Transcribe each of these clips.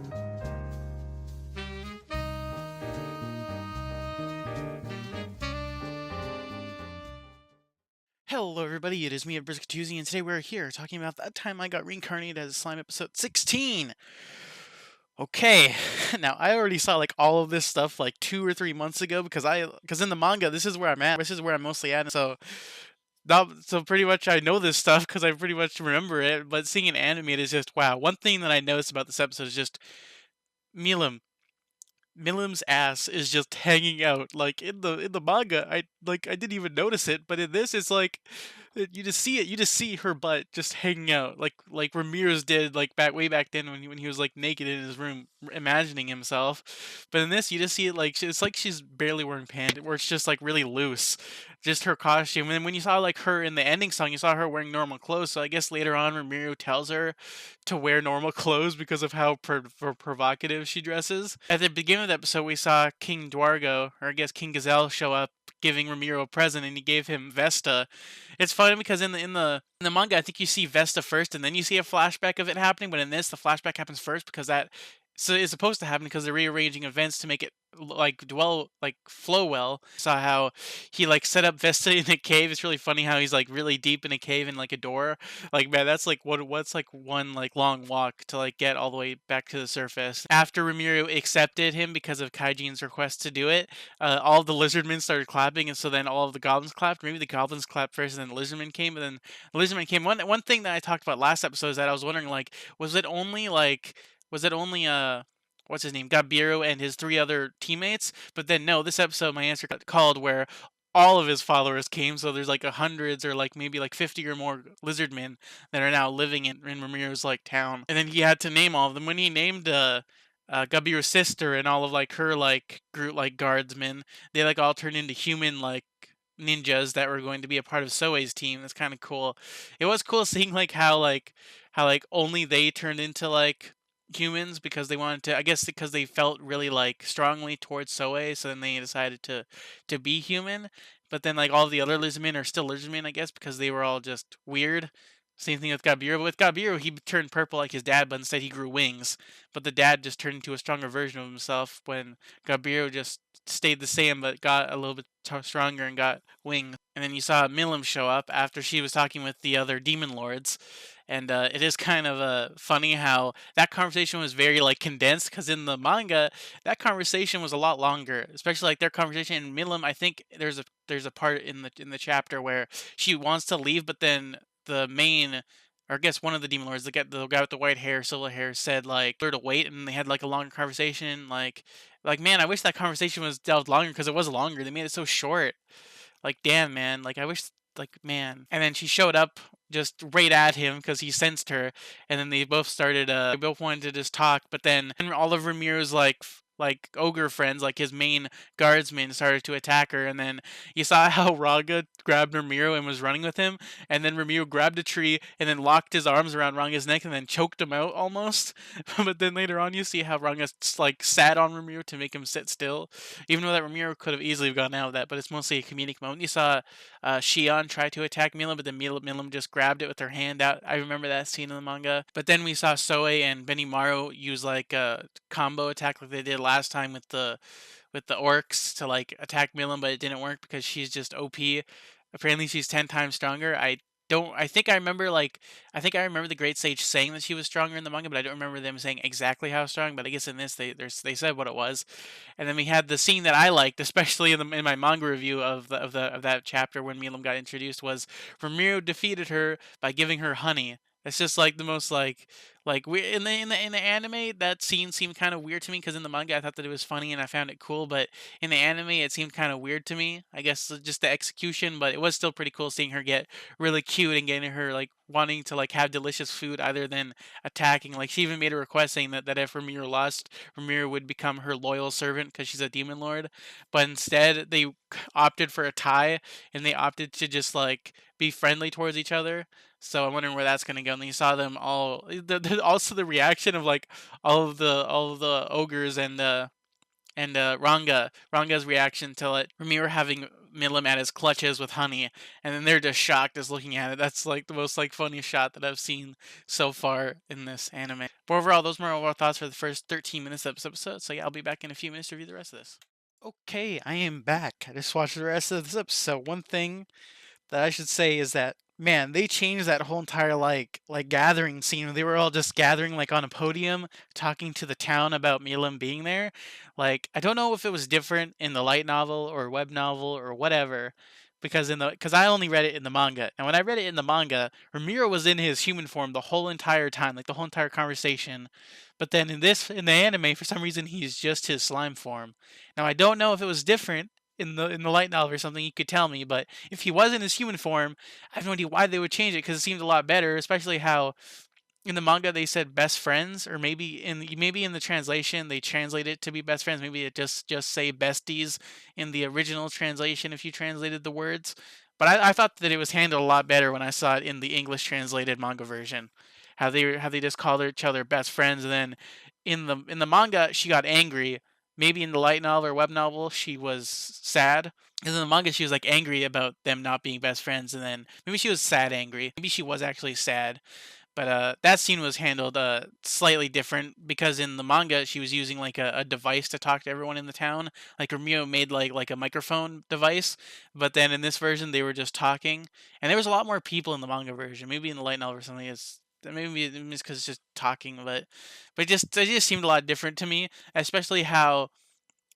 Hello everybody, it is me, Briskatuzi, and today we're here talking about That Time I Got Reincarnated as Slime episode 16! Okay, now I already saw like all of this stuff like 2 or 3 months ago because in the manga this is where I'm at, this is where I'm mostly at, so pretty much I know this stuff because I pretty much remember it, but seeing it animated is just wow. One thing that I noticed about this episode is just Milim. Milim's ass is just hanging out. Like in the manga, I didn't even notice it, but in this, it's like you just see it. You just see her butt just hanging out, like Ramirez did, like way back then when he was like naked in his room, imagining himself. But in this, you just see it like it's like she's barely wearing pants, where it's just like really loose, just her costume. And then when you saw like her in the ending song, you saw her wearing normal clothes. So I guess later on, Ramiro tells her to wear normal clothes because of how provocative she dresses. At the beginning of the episode, we saw King Dwargo, or I guess King Gazelle, show up giving Ramiro a present, and he gave him Vesta. It's funny because in the manga, I think you see Vesta first, and then you see a flashback of it happening. But in this, the flashback happens first because that so it's supposed to happen because they're rearranging events to make it flow well. Saw how he like set up Vesta in a cave. It's really funny how he's like really deep in a cave in like a door. Like man, that's like what's like one like long walk to like get all the way back to the surface. After Ramiro accepted him because of Kaijin's request to do it, all of the lizardmen started clapping, and so then all of the goblins clapped. Maybe the goblins clapped first, and then the lizardmen came, and then the lizardmen came. One thing that I talked about last episode is that I was wondering like, was it only what's his name, Gabiru and his 3 other teammates? But then no, this episode my answer got called where all of his followers came, so there's like hundreds or like maybe like 50 or more lizardmen that are now living in Ramiro's like town. And then he had to name all of them. When he named Gabiru's sister and all of like her like group like guardsmen, they like all turned into human like ninjas that were going to be a part of Soei's team. That's kind of cool. It was cool seeing like how only they turned into like humans because they wanted to, I guess because they felt really like strongly towards Soei, so then they decided to be human. But then like all the other lizardmen are still lizardmen, I guess, because they were all just weird. Same thing with Gabiru. But with Gabiru, he turned purple like his dad, but instead he grew wings. But the dad just turned into a stronger version of himself when Gabiru just stayed the same but got a little bit stronger and got wings. And then you saw Milim show up after she was talking with the other demon lords. And it is kind of funny how that conversation was very like condensed because in the manga that conversation was a lot longer, especially like their conversation in Milim. I think there's a part in the chapter where she wants to leave, but then the main, or I guess one of the demon lords, the guy with the white hair, silver hair, said like her to wait, and they had like a longer conversation. Like man, I wish that conversation was delved longer because it was longer. They made it so short. Like damn man, like I wish like man. And then she showed up just right at him because he sensed her, and then they both started. They both wanted to just talk, but then all of Ramiro's like ogre friends, like his main guardsmen, started to attack her, and then you saw how Raga grabbed Ramiro and was running with him, and then Ramiro grabbed a tree and then locked his arms around Ranga's neck and then choked him out almost. But then later on, you see how Ranga like sat on Ramiro to make him sit still, even though that Ramiro could have easily gone out of that. But it's mostly a comedic moment. You saw Shion try to attack Milim, but then Milim just grabbed it with her hand out. I remember that scene in the manga. But then we saw Soei and Benimaru use like a combo attack like they did last time with the orcs to like attack Milim, but it didn't work because she's just OP. Apparently, she's 10 times stronger. I think I remember I remember the Great Sage saying that she was stronger in the manga, but I don't remember them saying exactly how strong. But I guess in this they said what it was. And then we had the scene that I liked, especially in my manga review of that chapter when Milim got introduced, was Ramiro defeated her by giving her honey. It's just like the most like we in the anime that scene seemed kind of weird to me because in the manga I thought that it was funny and I found it cool, but in the anime it seemed kind of weird to me. I guess just the execution, but it was still pretty cool seeing her get really cute and getting her like wanting to like have delicious food other than attacking. Like she even made a request saying that if Ramiro lost, Ramiro would become her loyal servant because she's a demon lord. But instead they opted for a tie and they opted to just like be friendly towards each other. So I'm wondering where that's gonna go. And then you saw them all. Also the reaction of like all of the ogres and Ranga's reaction to it. Ramiro having Milim at his clutches with honey, and then they're just shocked as looking at it. That's like the most like funny shot that I've seen so far in this anime. But overall, those were our thoughts for the first 13 minutes of this episode. So yeah, I'll be back in a few minutes to review the rest of this. Okay, I am back. I just watched the rest of this episode. One thing that I should say is that man, they changed that whole entire like gathering scene. They were all just gathering like on a podium, talking to the town about Milam being there. Like I don't know if it was different in the light novel or web novel or whatever, because I only read it in the manga. And when I read it in the manga, Ramiro was in his human form the whole entire time, like the whole entire conversation. But then in the anime, for some reason, he's just his slime form. Now I don't know if it was different in the light novel or something, you could tell me. But if he was in his human form, I have no idea why they would change it because it seemed a lot better, especially how in the manga they said best friends, or maybe in the translation they translate it to be best friends. Maybe it just say besties in the original translation if you translated the words. But I thought that it was handled a lot better when I saw it in the English translated manga version. How they just called each other best friends, and then in the manga she got angry. Maybe in the light novel or web novel she was sad. Because in the manga she was like angry about them not being best friends, and then maybe she was sad angry. Maybe she was actually sad, but that scene was handled slightly different because in the manga she was using like a device to talk to everyone in the town. Like Romeo made like a microphone device, but then in this version they were just talking, and there was a lot more people in the manga version. Maybe in the light novel or something is maybe it's because it's just talking, but it just seemed a lot different to me, especially how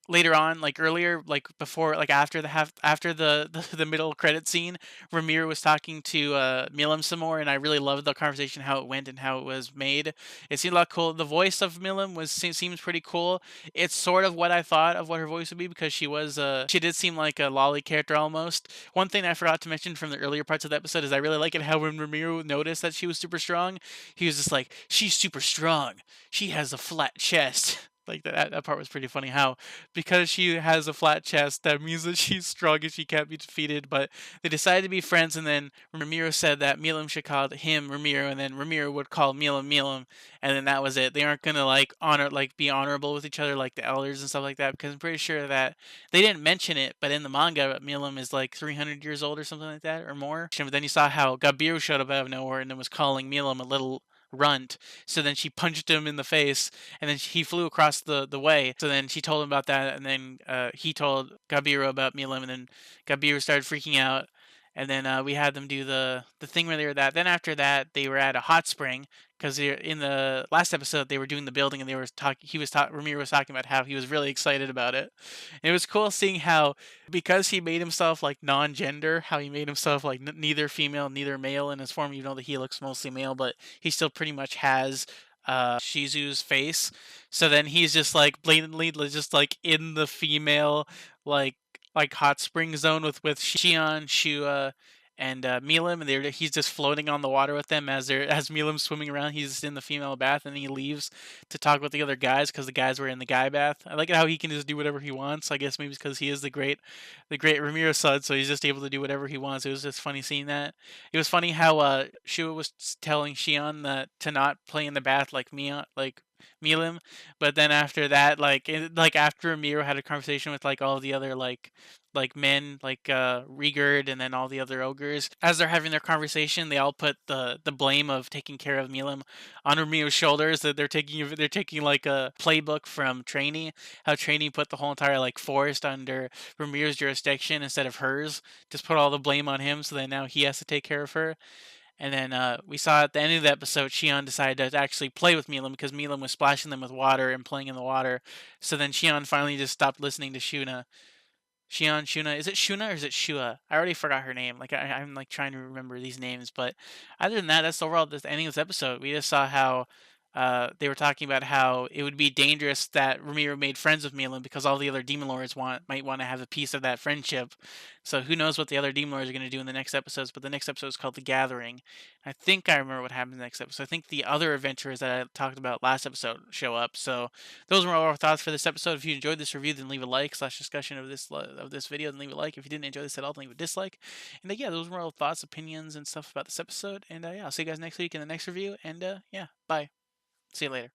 later on, like earlier, like before, like after the middle credit scene, Ramir was talking to Milim some more, and I really loved the conversation, how it went and how it was made. It seemed a lot cool. The voice of Milim seems pretty cool. It's sort of what I thought of what her voice would be because she did seem like a lolly character almost. One thing I forgot to mention from the earlier parts of the episode is I really like it how when Ramiro noticed that she was super strong, he was just like, she's super strong. She has a flat chest. Like that part was pretty funny. How because she has a flat chest, that means that she's strong and she can't be defeated. But they decided to be friends, and then Ramiro said that Milam should call him Ramiro, and then Ramiro would call Milam Milam, and then that was it. They aren't gonna be honorable with each other like the elders and stuff like that, because I'm pretty sure that they didn't mention it, but in the manga, Milam is like 300 years old or something like that or more. But then you saw how Gabiru showed up out of nowhere and then was calling Milam a little runt. So then she punched him in the face, and then he flew across the way. So then she told him about that, and then he told Gabiru about Milim, and then Gabiru started freaking out. And then we had them do the thing where they were that. Then after that, they were at a hot spring because in the last episode they were doing the building, and they were talking. Ramiro was talking about how he was really excited about it. And it was cool seeing how because he made himself like non-gender, how he made himself like neither female, neither male in his form. You know that he looks mostly male, but he still pretty much has Shizu's face. So then he's just like blatantly just like in the female like hot spring zone with Shion, Shua, and Milim, and he's just floating on the water with them as Milim's swimming around. He's just in the female bath, and then he leaves to talk with the other guys because the guys were in the guy bath. I like it how he can just do whatever he wants. I guess maybe because he is the great Ramiro son, so he's just able to do whatever he wants. It was just funny seeing that. It was funny how Shua was telling Shion that to not play in the bath like Milim, but then after that, like after Ramiro had a conversation with like all the other like men like Rigurd and then all the other ogres, as they're having their conversation, they all put the blame of taking care of Milim on Ramiro's shoulders. That they're taking like a playbook from Trainee, how Trainee put the whole entire like forest under Ramiro's jurisdiction instead of hers. Just put all the blame on him, so that now he has to take care of her. And then we saw at the end of the episode, Shion decided to actually play with Milim because Milim was splashing them with water and playing in the water. So then Shion finally just stopped listening to Shuna. Shuna. Is it Shuna or is it Shua? I already forgot her name. Like I'm like trying to remember these names, but other than that, that's overall the ending of this episode. We just saw how they were talking about how it would be dangerous that Ramiro made friends with Milim because all the other demon lords might want to have a piece of that friendship. So who knows what the other demon lords are going to do in the next episodes? But the next episode is called The Gathering. I think I remember what happens next episode. I think the other adventurers that I talked about last episode show up. So those were all our thoughts for this episode. If you enjoyed this review, then leave a like / discussion of this video, then leave a like. If you didn't enjoy this at all, then leave a dislike. And yeah, those were all thoughts, opinions, and stuff about this episode. And yeah, I'll see you guys next week in the next review. And yeah, bye. See you later.